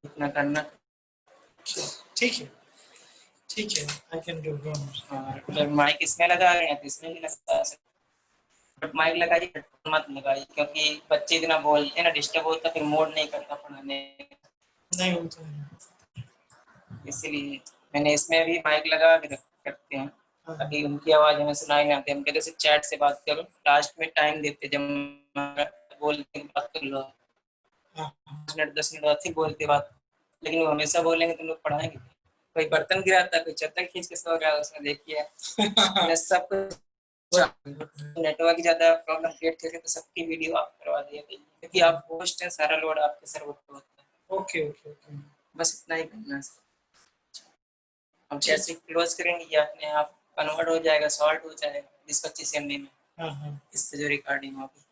इतना करना ठीक है आई कैन डू इट। और माइक इसमें लगा रहे हैं तो इसमें भी लगा सकते, बट माइक लगाइए हेडफोन मत लगाइए, क्योंकि बच्चे इतना बोलते हैं ना, डिस्टर्ब होता है, फिर मूड नहीं करता पढ़ाने, नहीं होता है। इसीलिए मैंने इसमें भी माइक लगा के रखते हैं ताकि उनकी आवाज हमें सुनाई नहीं आती। हम कहते सिर्फ चैट से बात करो, लास्ट में टाइम देते जब बोलते बात कर लो, 5 मिनट 10 मिनट बाद फिर बोलते बात, लेकिन वो हमेशा बोलेंगे तो लोग पढ़ाएंगे। कोई बर्तन गिराता है, कोई चद्दर खींच के सो रहा है, उसमें देखिए सब कुछ नेटवर्क ज्यादा प्रॉब्लम क्रिएट करके तो सबकी वीडियो आप करवा दिया, क्योंकि आप होस्ट हैं, सारा लोड आपके सर्वर पे होता है। ओके बस इतना ही करना है। हम जैसे क्लोज करेंगे ये अपने आप कन्वर्ट हो जाएगा, सॉल्व हो जाएगा 20-25 MB में। इससे जो रिकॉर्डिंग होगी,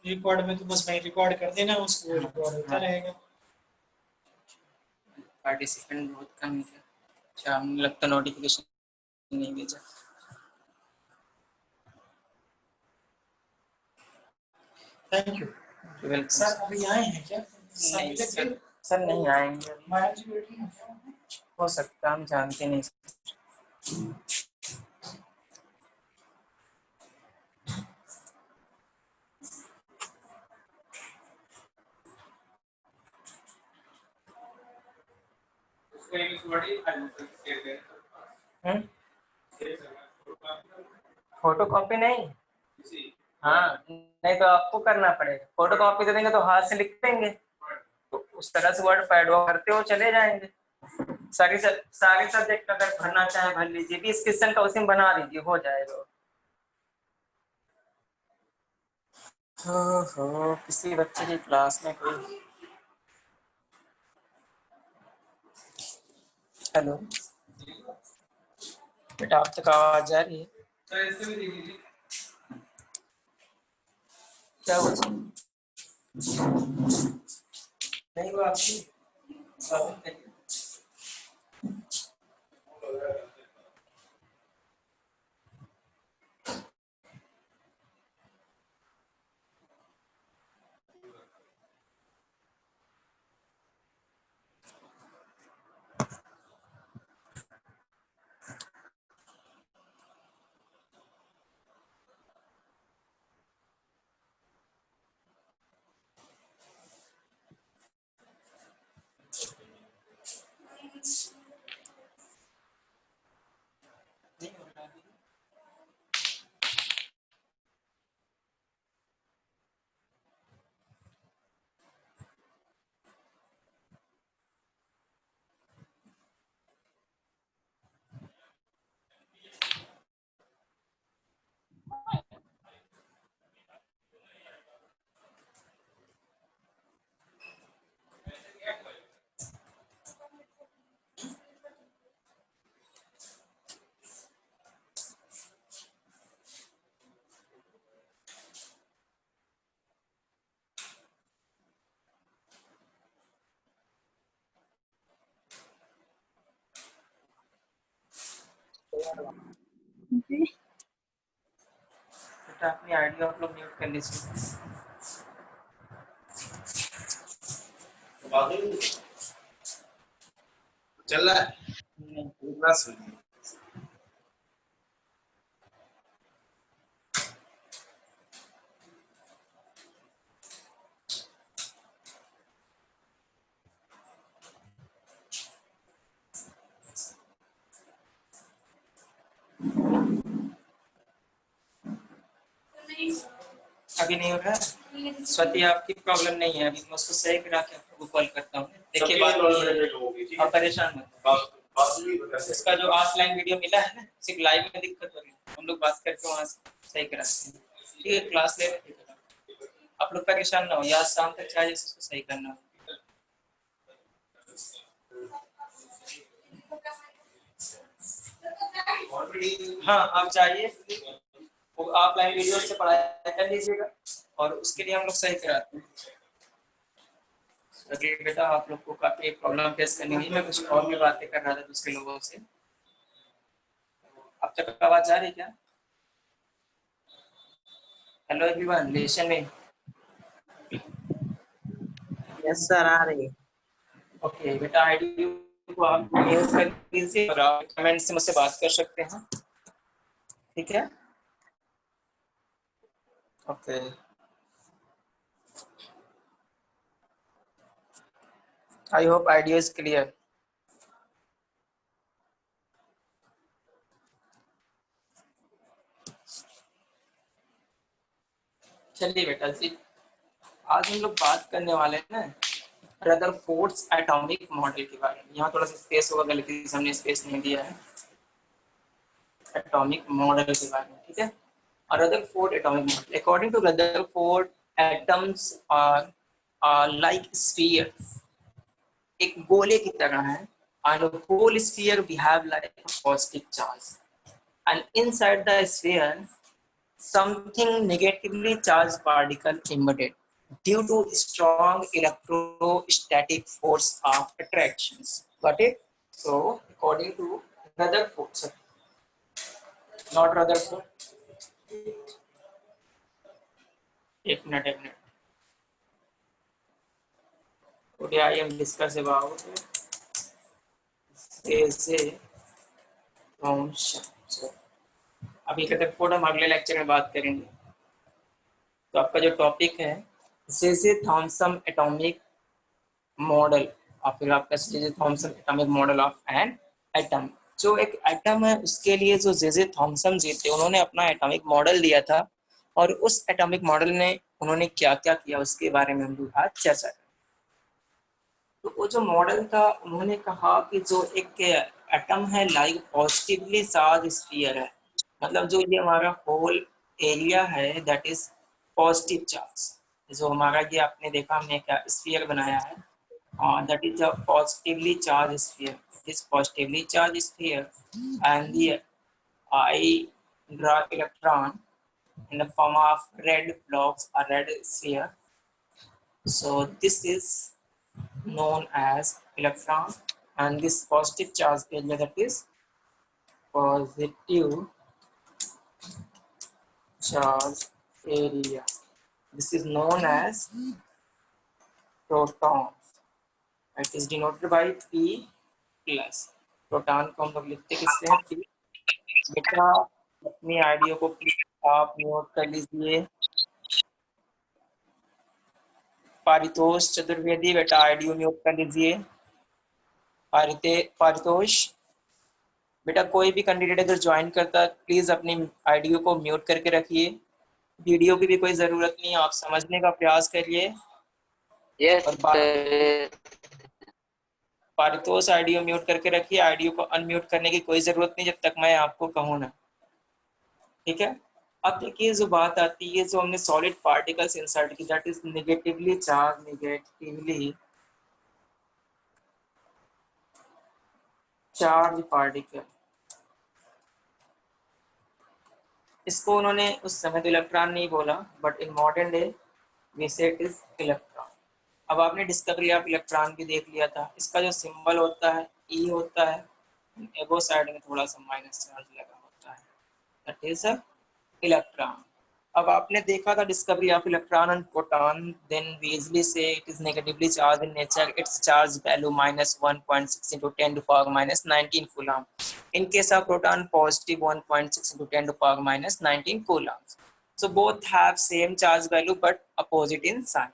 रिकॉर्ड में तो बस मैं रिकॉर्ड कर देना, उसको रिकॉर्ड होता रहेगा। पार्टिसिपेंट बहुत कम है, अच्छा मुझे लगता नोटिफिकेशन नहीं भेजा। Thank you sir. अभी आए हैं क्या? नहीं सर नहीं आएंगे, हो सकता हम जानते नहीं। फोटो कॉपी नहीं, हाँ नहीं तो आपको करना पड़ेगा। फोटो कॉपी दे देंगे तो हाथ से लिख देंगे, तो उस तरह से वर्ड पैड करते हो चले जाएंगे। सारी सब्जेक्ट अगर भरना चाहे भर लीजिए, 20 क्वेश्चन का उसी में बना दीजिए, हो जाएगा। हो किसी बच्चे की क्लास में कोई, हेलो बेटा आप तक आवाज जा रही है? क्या हुआ? नहीं वो आपकी बेटा अपनी आईडी आप लोग म्यूट कर लीजिए। चल रहा है नहीं, अभी नहीं हो रहा है स्वाति, आपकी प्रॉब्लम नहीं है, अभी मैं उसको सही करा के आपको कॉल करता हूँ। देखिए बात आप परेशान मत, इसका जो ऑफलाइन वीडियो मिला है ना, सिर्फ लाइव में दिक्कत हो रही है, हम लोग बात करके वहाँ सही कराते हैं। ठीक है क्लास ले रहे हैं, आप लोग परेशान ना हो, या शाम तक चाहिए इसको सही करना। हाँ आप चाहिए वो ऑफलाइन वीडियो से पढ़ाई कर लीजिएगा, और उसके लिए हम लोग सही कराते हैं। अभी बेटा आप लोग को काफी प्रॉब्लम फेस करनी हुई, मैं कुछ और भी बातें कर रहा था दूसरे लोगों से। अब तक आवाज आ रही क्या? Hello everyone, listen me. Yes sir आ रही है। ओके बेटा, आईडी को आप म्यूट कर दीजिए और आप कमेंट से मुझसे बात कर सकते हैं, ठीक है? Okay, I hope idea is clear. चलिए बेटा जी, आज हम लोग बात करने वाले हैं ना रदरफोर्ड्स एटॉमिक मॉडल के बारे में। यहाँ थोड़ा सा स्पेस होगा, गलती से हमने स्पेस नहीं दिया है। एटॉमिक मॉडल के बारे में, ठीक है? Rutherford atomic model, according to Rutherford atoms are like sphere, एक गोले की तरह है। and a whole sphere behave like a positive charge, and inside the sphere something negatively charged particle emitted due to strong electrostatic force of attractions. Got it? So according to Rutherford, sorry, not Rutherford, एक minute, today I am discuss about से अभी Rutherford हम अगले lecture में बात करेंगे। तो आपका जो टॉपिक है जे थॉमसन एटॉमिक मॉडल, और फिर आपका J Thomson atomic model of an atom. जो एक एटम है उसके लिए जो जे थॉमसन जी थे, उन्होंने अपना एटॉमिक मॉडल दिया था, और उस एटॉमिक मॉडल में उन्होंने क्या क्या किया उसके बारे में हम लोग आज चर्चा करें। तो वो जो मॉडल था, उन्होंने कहा कि जो एक एटम है लाइक पॉजिटिवली चार्ज स्फीयर है, मतलब जो ये हमारा होल एरिया है दैट इज पॉजिटिव चार्ज। जो हमारा ये आपने देखा हमने क्या स्फीयर बनाया है, that is a positively charge sphere, it is positively charge sphere, and the I draw electron in the form of red blocks or red sphere. So this is known as electron, and this positive charge area, that is positive charge area, this is known as proton. It is denoted by P plus. Proton को हम लोग लिखते किससे हैं? P। बेटा अपनी आईडियो को please आप म्यूट कर लीजिए। पारितोष चतुर्वेदी, बेटा आईडियो म्यूट कर लीजिए। पारितोष बेटा, कोई भी कैंडिडेट अगर ज्वाइन करता है प्लीज अपनी आईडियो को म्यूट करके रखिए। वीडियो की भी कोई जरूरत नहीं है, आप समझने का प्रयास करिए। यस और पारितोष आईडियो म्यूट करके रखिए, आईडियो को अनम्यूट करने की कोई जरूरत नहीं जब तक मैं आपको कहूँ ना, ठीक है? अब देखिए जो बात आती है, जो हमने सॉलिड पार्टिकल्स इंसर्ट की, that is negatively charge particle. इसको उन्होंने उस समय तो इलेक्ट्रॉन नहीं बोला, but in modern day we say it is electron. अब आपने डिस्कवरी ऑफ इलेक्ट्रॉन भी देख लिया था, इसका जो सिंबल होता है ई होता है, एगो साइड में थोड़ा सा माइनस चार्ज लगा होता है, दैट इज अ इलेक्ट्रॉन। अब आपने देखा था discovery of electron and proton, then we easily say it is negatively charge in nature, it's charge value -1.6 into 10 to power -19 coulomb. In case of proton, positive 1.6 into 10 to power -19 coulombs. So both have same charge value but opposite in sign.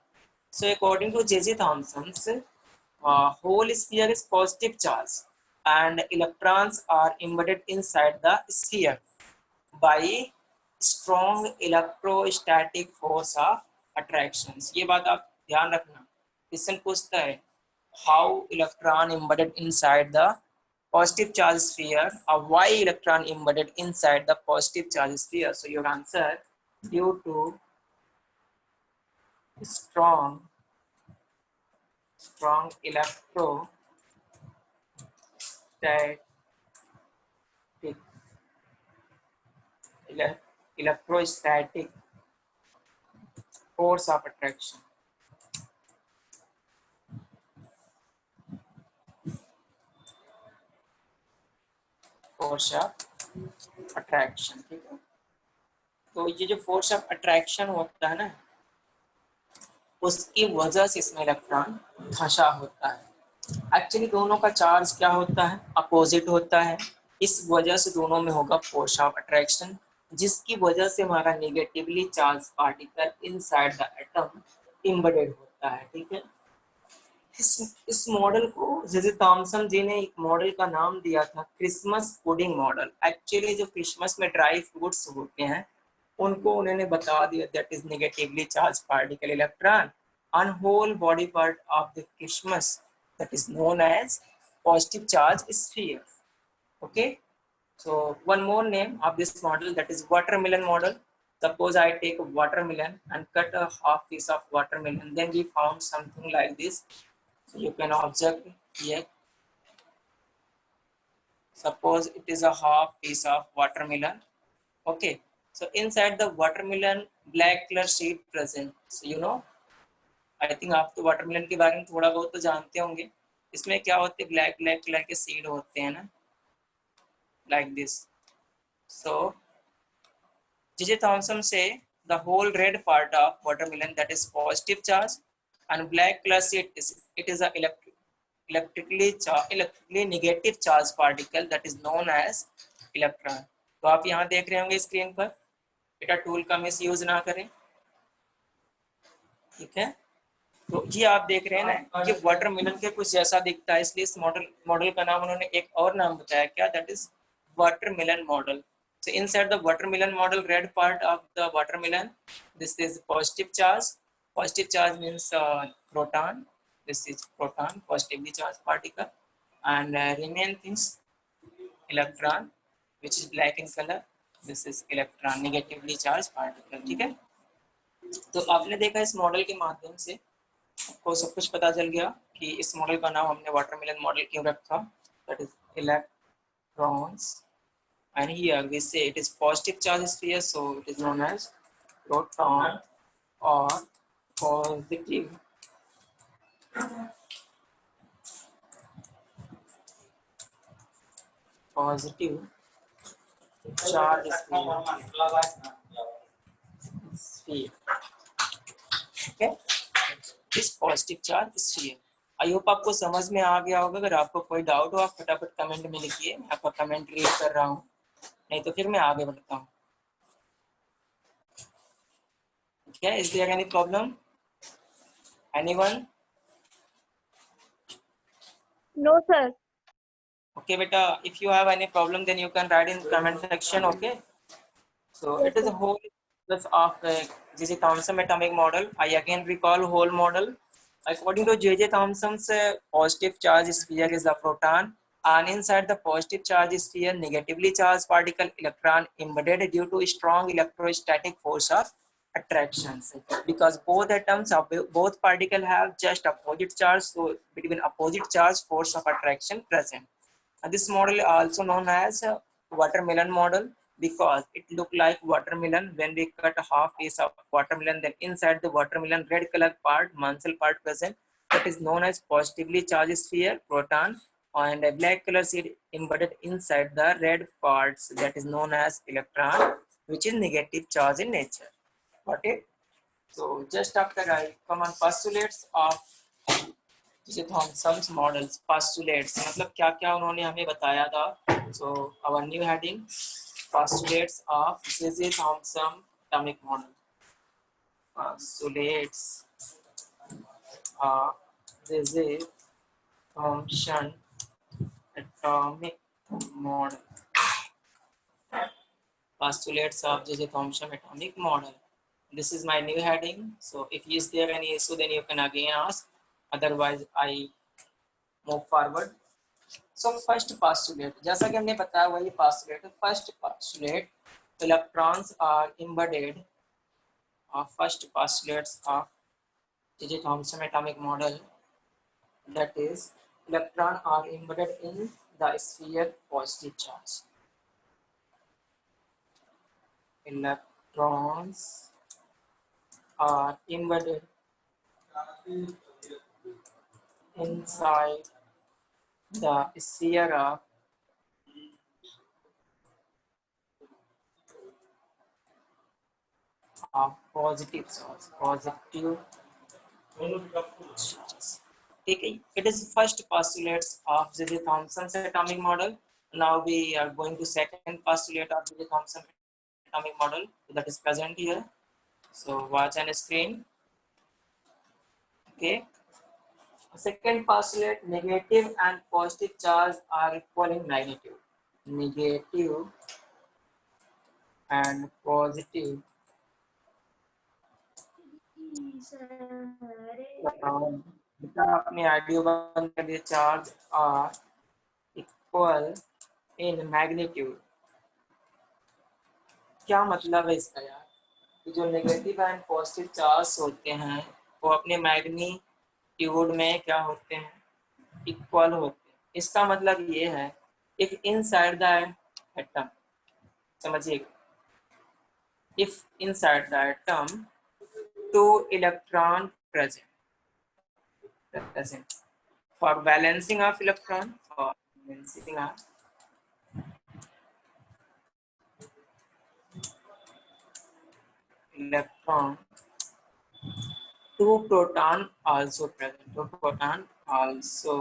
So according to J.J. Thomson's, whole sphere is positive charge and electrons are embedded inside the sphere by strong electrostatic force of attractions. ये बात आप ध्यान रखना। Question पूछता है how electron embedded inside the positive charge sphere, or why electron embedded inside the positive charge sphere. So your answer, due to strong electrostatic force of attraction. Force of attraction, ठीक है? तो ये जो force of attraction होता है ना, उसकी वजह से इसमें इलेक्ट्रॉन धंसा होता है। एक्चुअली दोनों का चार्ज क्या होता है, अपोजिट होता है। इस वजह से दोनों में होगा फोर्स ऑफ अट्रैक्शन, जिसकी वजह से हमारा negatively charge particle inside the atom embedded होता है। ठीक है, इस मॉडल को जे थॉमसन जी ने एक मॉडल का नाम दिया था क्रिसमस पुडिंग मॉडल। एक्चुअली जो क्रिसमस में ड्राई फ्रूट्स होते हैं उनको उन्होंने बता दिया that is negatively charge particle electron on whole body part of the Christmas that is known as positive charge sphere. Okay, so one more name of this model, that is watermelon model. Suppose I take a watermelon and cut a half piece of watermelon, then we found something like this. So you can observe here. Suppose it is a half piece of watermelon. Okay, so inside the watermelon black color seed present. So you know, I think आप तो watermelon के बारे में थोड़ा बहुत तो जानते होंगे। इसमें क्या होते हैं, ब्लैक ब्लैक कलर के सीड होते हैं ना, like this. So J.J. Thomson say the whole red part of watermelon, that is positive charge, and black color seed it is a electrically negative charge particle that is known as electron. तो आप यहाँ देख रहे होंगे screen पर, बेटा tool का miss use ना करें। ठीक है, तो ये आप देख रहे हैं ना, ये वाटरमेलन के कुछ जैसा दिखता है, इसलिए इस मॉडल का नाम उन्होंने एक और नाम बताया, क्या, that is watermelon model. So inside the watermelon model, red part of the watermelon, this is positive charge. Positive charge means proton. This is proton, positively charged particle, and remain things electron, which is black in color. This is electron, negatively charged particle. ठीक है, तो आपने देखा इस model के माध्यम से आपको सब कुछ पता चल गया कि इस मॉडल का नाम हमने वाटरमेलन मॉडल क्यों रखा, that is electrons. And here we say it is positive charge sphere, so it is known as proton or positive charge sphere. Okay, this positive charge sphere. I hope आपको समझ में आ गया होगा। अगर आपको कोई डाउट हो आप फटाफट कमेंट में लिखिए, मैं आपका कमेंट रीड कर रहा हूँ, नहीं तो फिर मैं आगे बढ़ता हूँ। क्या, is there any problem, anyone? No, sir. Okay beta, if you have any problem then you can write in comment section. Okay, so it is a whole of J.J. Thomson atomic model. I again recall whole model. According to J.J. Thomson's positive charge sphere is the proton, and inside the positive charge sphere negatively charged particle electron embedded due to strong electrostatic force of attractions, because both atoms of both particle have just opposite charge, so between opposite charge force of attraction present. And this model is also known as watermelon model because it look like watermelon. When we cut a half piece of watermelon, then inside the watermelon red color part, Munsell part present, that is known as positively charged sphere, proton, and a black color seed embedded inside the red parts, that is known as electron, which is negative charge in nature. Got it? So just after I come on postulates of J.J. Thomson's models. Postulates मतलब क्या क्या उन्होंने हमें बताया था. So our new heading, postulates of J.J. Thomson atomic model. Postulates of J.J. Thomson atomic model. Postulates of J.J. Thomson atomic model. This is my new heading. So if is there any issue, then you can again ask. Otherwise I move forward. So first postulate, जैसा कि हमने बताया वही postulate. First postulate, electrons are embedded. First postulates of J.J. Thomson atomic model, that is electrons are embedded in the sphere positive charge. Electrons are embedded inside the sphere of positive charge, positive ठीक है, it is first postulates of J.J. Thomson's atomic model. Now we are going to second postulate of J.J. Thomson atomic model that is present here. So watch on screen. Okay. Second postulate, negative and positive charge are equal in magnitude. Negative and positive अपने audio बंद कर दिए, charge are equal in magnitude. क्या मतलब है इसका यार, कि जो नेगेटिव एंड पॉजिटिव चार्ज होते हैं वो अपने मैग्नीट्यूड में क्या होते हैं, इक्वल होते हैं। इसका मतलब ये है इफ इनसाइड द एटम, समझिएगा, if inside the atom 2 electron present for balancing of electron, for balancing of electron, 2 proton also present, 2 proton also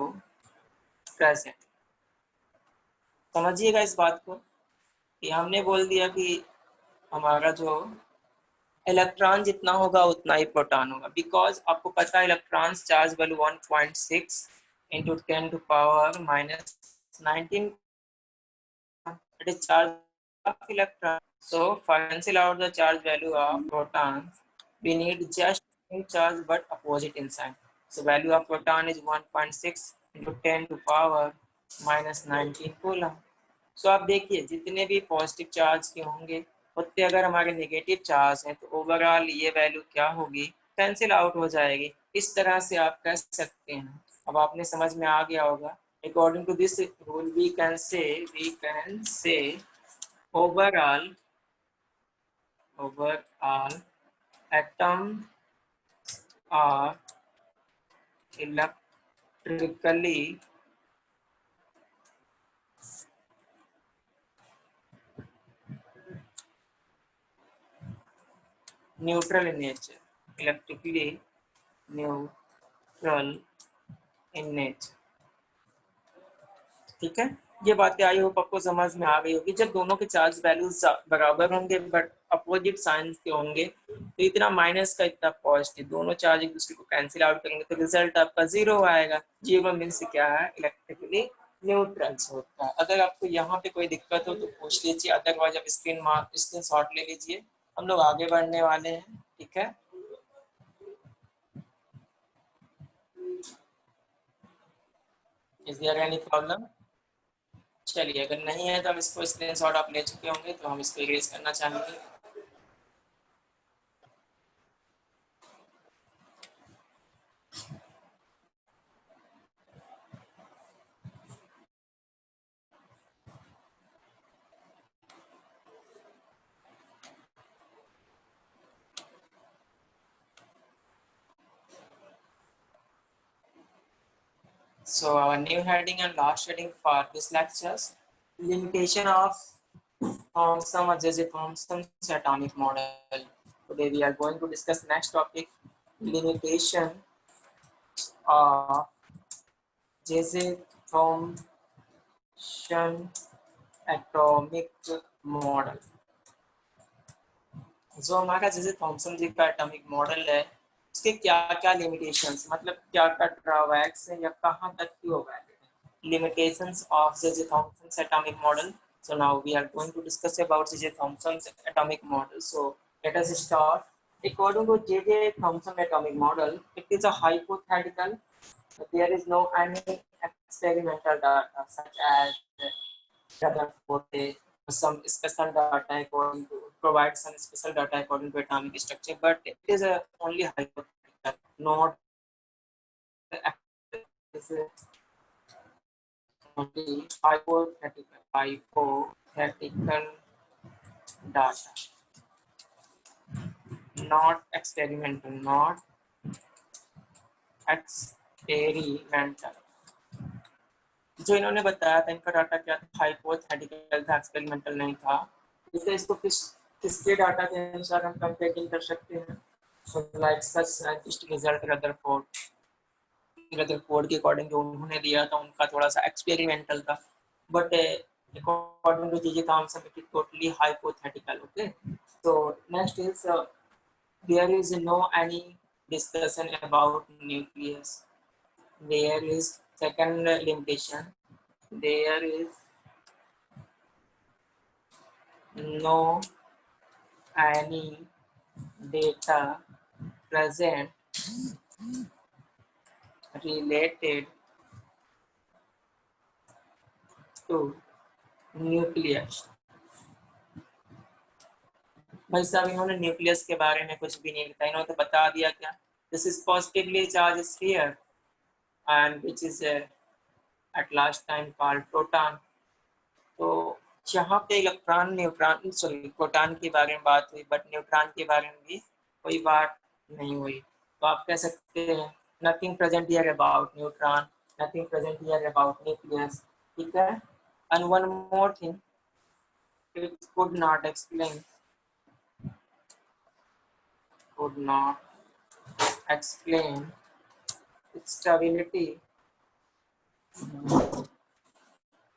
present। समझिएगा इस बात को कि हमने बोल दिया कि हमारा जो इलेक्ट्रॉन जितना होगा उतना ही प्रोटॉन होगा, बिकॉज आपको पता है electron charge value 1.6 into 10 to power minus 19, it is charge of electron. So for cancel out the charge value of protons, we need just same charge but opposite in sign. So value of proton is 1.6 into 10 to power minus 19 coulomb. So आप देखिए जितने भी positive charge के होंगे उतने अगर हमारे negative charge हैं तो ओवरऑल ये वैल्यू क्या होगी, कैंसिल आउट हो जाएगी। इस तरह से आप कह सकते हैं। अब आपने समझ में आ गया होगा। According to this rule, we can say overall atoms are electrically neutral in nature, electrically neutral in nature। ठीक है, ये बातें आई होप आपको समझ में आ गई होगी। जब दोनों के चार्ज वैल्यूज बराबर होंगे बट अपोजिट साइन के होंगे तो इतना माइनस का इतना पॉजिटिव, दोनों चार्ज एक दूसरे को कैंसिल आउट करेंगे तो रिजल्ट आपका 0 आएगा। 0 मीन्स क्या है, इलेक्ट्रिकली न्यूट्रल होता है। अगर आपको यहाँ पे कोई दिक्कत हो तो पूछ लीजिए, अदरवाइज आप स्क्रीन शॉट ले लीजिए। हम लोग आगे बढ़ने वाले हैं। ठीक है, इज देयर एनी प्रॉब्लम? चलिए, अगर नहीं है तो हम इसको स्क्रीनशॉट आप ले चुके होंगे तो हम इसको इरेज करना चाहेंगे। So our new heading and last heading for this lectures, limitation of J.J. Thomson's atomic model. Today we are going to discuss next topic, limitation of J.J. Thomson atomic model। जो हमारा J.J. Thompson जी का atomic model है उसके क्या क्या limitations, मतलब क्या क्या ड्रॉबैक्स है या कहाँ तक की होगा, limitations of J.J. Thomson's atomic model। So now we are going to discuss about J.J. Thomson's atomic model। So let us start। According to J.J. Thomson atomic model, it is a hypothetical. There is no any experimental data such as Rutherford, some special data according to provide some special data according to atomic structure, but it is a only hypothetical, not only hypothetical data, not experimental, not experimental। जो इन्होंने बताया था इनका data क्या था, hypothetical था, experimental नहीं था। इसलिए इसको किसके डाटा के अनुसार हम कंपेयरिंग कर सकते हैं, So like such scientist result Rutherford के अकॉर्डिंग जो उन्होंने दिया था उनका थोड़ा सा एक्सपेरिमेंटल था, but according to J J Thomson it is totally hypothetical. Okay, so next is there is no any discussion about nucleus. There is second limitation. There is no any data present related to nucleus. भाई साहब इन्होंने nucleus के बारे में कुछ भी नहीं बताया, इन्होंने तो बता दिया क्या, this is positively charge sphere and which is at last time called proton. तो यहाँ पे इलेक्ट्रॉन न्यूट्रॉन सॉरी प्रोटॉन के बारे में बात हुई, बट न्यूट्रॉन के बारे में भी कोई बात नहीं हुई. तो आप कह सकते हैं nothing present here about neutron, nothing present here about nucleus. ठीक है, and one more thing, it could not explain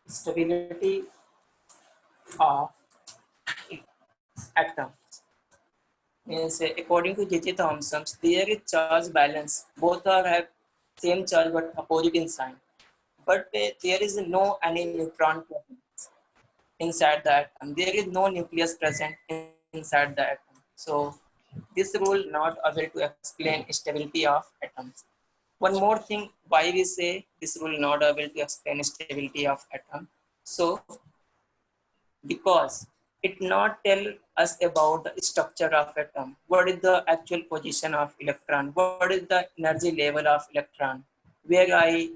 stability of atom. Means according to J.J. Thomson, there is charge balance. Both are have same charge but opposite in sign. But there is no any neutron present inside the atom. There is no nucleus present inside the atom. So this rule not able to explain stability of atoms. One more thing, why we say this rule not able to explain stability of atom. So because it not tell us about the structure of atom, what is the actual position of electron, what is the energy level of electron, where I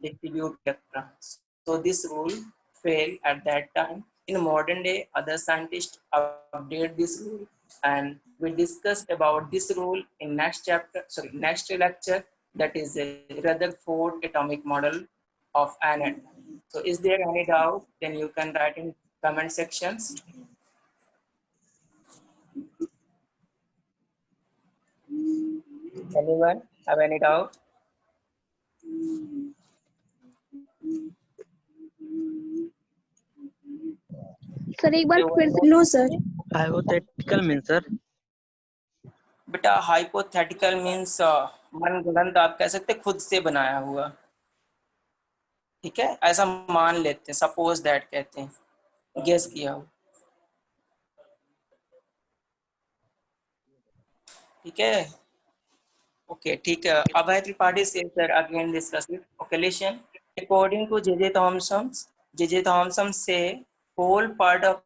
distribute electrons. So this rule failed at that time. In modern day, other scientists update this rule, and we discussed about this rule in next lecture, that is a Rutherford atomic model of an atom. So is there any doubt? Then you can write in comment sections. Anyone have any doubt? Sir एक बार फिर से no sir hypothetical mean sir बेटा hypothetical means मनगढ़ंत, आप कह सकते खुद से बनाया हुआ. ठीक है, ऐसा मान लेते हैं, सपोज दैट कहते हैं, गेस किया हो. ठीक है, ओके ठीक है. अब है त्रिपाठी से sir again discuss it. Okay listen, according to J.J. Thomson say whole part of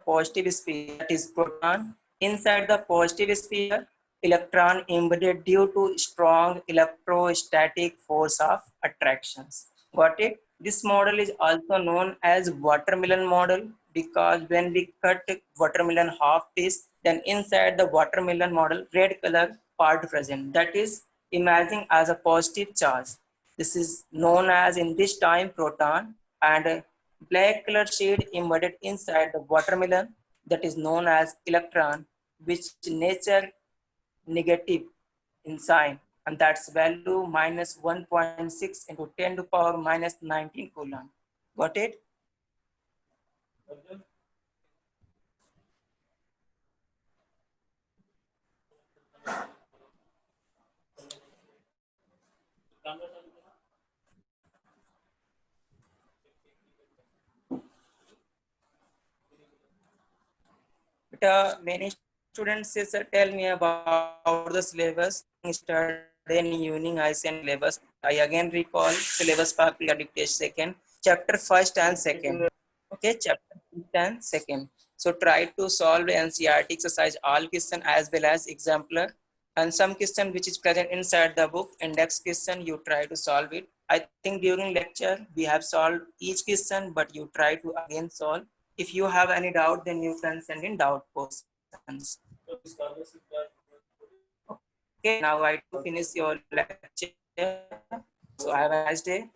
positive sphere, that is proton, inside the positive sphere electron embedded due to strong electrostatic force of attractions. Got it? This model is also known as watermelon model, because when we cut watermelon half piece, then inside the watermelon model red color part present, that is imaging as a positive charge. This is known as in this time proton, and a black color shade embedded inside the watermelon, that is known as electron, which nature negative in sign, and that's value minus 1.6 into 10 to power minus 19 coulomb. Got it? But many students say, sir, tell me about the syllabus. Started in evening, I send syllabus. I again recall syllabus part dictation second, chapter first and second. Okay, chapter first and second. So try to solve the NCERT exercise, all question as well as exemplar, and some question which is present inside the book, index question, you try to solve it. I think during lecture we have solved each question, but you try to again solve. If you have any doubt, then you can send in doubt questions. Okay, now I to finish your lecture. So have a nice day.